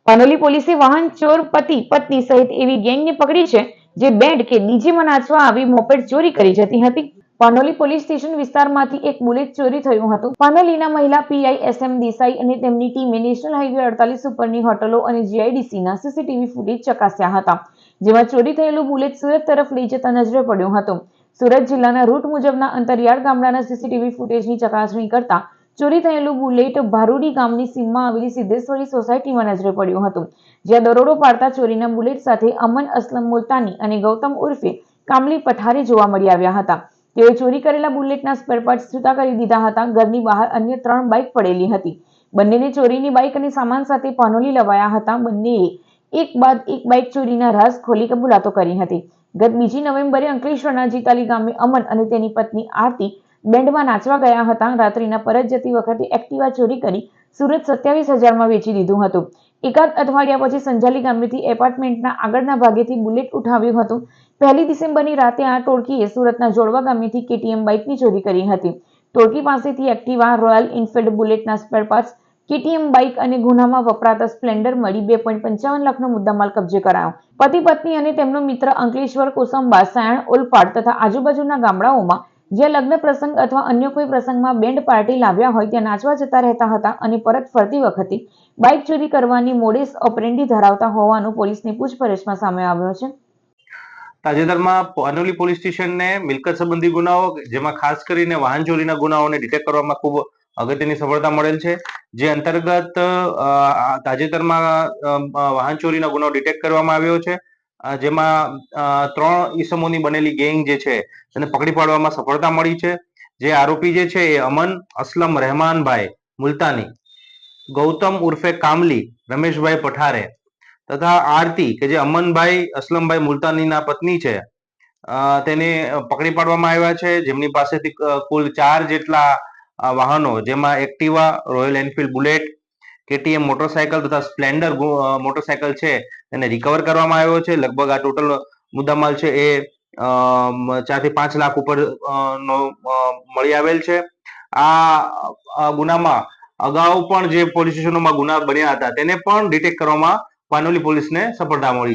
પાનોલી પોલીસે વાહન ચોર પતિ પત્ની સહિત એવી ગેંગને પકડી છે જે બેન્ડ કે ડીજેમાં નાચવા આવી મોપેડ ચોરી કરી જતી હતી. પાનોલી પોલીસ સ્ટેશન વિસ્તારમાંથી એક બુલેટ ચોરી થયું હતું. પાનોલીના મહિલા પીઆઈ એસએમ દેસાઈ અને તેમની ટીમે નેશનલ હાઈવે 48 ઉપરની હોટલો અને જીઆઈડીસીના સીસીટીવી ફૂટેજ ચકાસ્યા હતા, જેમાં ચોરી થયેલું બુલેટ સુરત તરફ લઈ જતા નજરે પડ્યું હતું. સુરત જિલ્લાના રૂટ મુજબના અંતરિયાળ ગામડાના સીસીટીવી ફૂટેજની ચકાસણી કરતા ચોરી થયેલું બુલેટ ભારુડી ગામની સીમમાં આવેલી સિદ્ધેશ્વરી સોસાયટીમાં નજરે પડ્યું હતું, જ્યાં દરોડો પાડતા ચોરીના બુલેટ સાથે અમન અસલમ મુલતાની અને ગૌતમ ઉર્ફે કામલી પઠારે જોવા મળી આવ્યા હતા. તેઓએ ચોરી કરેલા બુલેટના સ્પેરપાર્ટ્સ છૂટા કરી દીધા હતા. ઘરની બહાર અન્ય 3 બાઇક પડેલી હતી. બંનેને ચોરીની બાઇક અને સામાન સાથે પાનોલી લવાયા હતા. બંનેએ એક બાદ એક બાઇક ચોરીના રાઝ ખોલી કબૂલાતો કરી હતી. ગત 2 નવેમ્બરે અંકલેશ્વરના જીતાલી ગામે અમન અને તેની પત્ની આરતી બેન્ડમાં નાચવા ગયા હતા. રાત્રિના પરત જતી વખતે એક્ટિવા ચોરી કરી સુરત 27,000માં વેચી દીધું હતું. એકાદ અઠવાડિયા પછી સંજાલી ગામેથી એપાર્ટમેન્ટના આગળના ભાગેથી બુલેટ ઉઠાવ્યું હતું. 1 ડિસેમ્બરની રાતે આ ટોળકીએ સુરતના જોડવા ગામેથી કેટીએમ બાઇકની ચોરી કરી હતી. ટોળકી પાસેથી એક્ટિવા, રોયલ એનફિલ્ડ બુલેટના સ્પેરપાર્ટ્સ, કેટીએમ બાઇક અને ગુનામાં વપરાતા સ્પ્લેન્ડર મળી 2.55 લાખનો મુદ્દામાલ કબજે કરાયો. પતિ પત્ની અને તેમનો મિત્ર અંકલેશ્વર, કોસંબા, સાયણ, ઓલપાડ તથા આજુબાજુના ગામડાઓમાં જ્યાં લગ્ન પ્રસંગ અથવા અન્ય કોઈ પ્રસંગમાં બેન્ડ પાર્ટી લાવ્યા હોય ત્યાં નાચવા જતા રહેતા હતા અને પરત ફરતી વખતે બાઇક ચોરી કરવાની મોડેસ ઓપરેન્ડી ધરાવતા હોવાનું પોલીસની પૂછપરછમાં સામે આવ્યો છે. તાજેતરમાં પાનોલી પોલીસ સ્ટેશનને મિલકત સંબંધી ગુનાઓ, જેમાં ખાસ કરીને વાહન ચોરીના ગુનાઓને ડિટેક્ટ કરવામાં ખૂબ અગત્યની સફળતા મળેલ છે. જે અંતર્ગત તાજેતરમાં વાહન ચોરીના ગુનાઓ ડિટેક્ટ કરવામાં આવ્યો છે, જેમાં 3 ઈસમોની બનેલી ગેંગ જે છે તેને પકડી પાડવામાં સફળતા મળી છે. જે આરોપી જે છે એ અમન અસલમ રહેમાનભાઈ મુલતાની, ગૌતમ ઉર્ફે કામલી રમેશભાઈ પઠારે તથા આરતી કે જે અમનભાઈ અસલમભાઈ મુલતાનીના પત્ની છે, તેને પકડી પાડવામાં આવ્યા છે. જેમની પાસેથી કુલ 4 જેટલા વાહનો, જેમાં Activa, Royal Enfield bullet, KTM motorcycle તથા સ્પ્લેન્ડર મોટરસાયકલ છે એને રિકવર કરવામાં આવ્યો છે. લગભગ આ ટોટલ મુદ્દામાલ છે એ 4 થી 5 લાખ ઉપર નો મળી આવેલ છે. આ ગુનામાં અગાઉ પણ જે પોલીસ સ્ટેશનોમાં ગુના બન્યા હતા તેને પણ ડિટેક્ટ કરવામાં પાનોલી પોલીસને સફળતા મળી.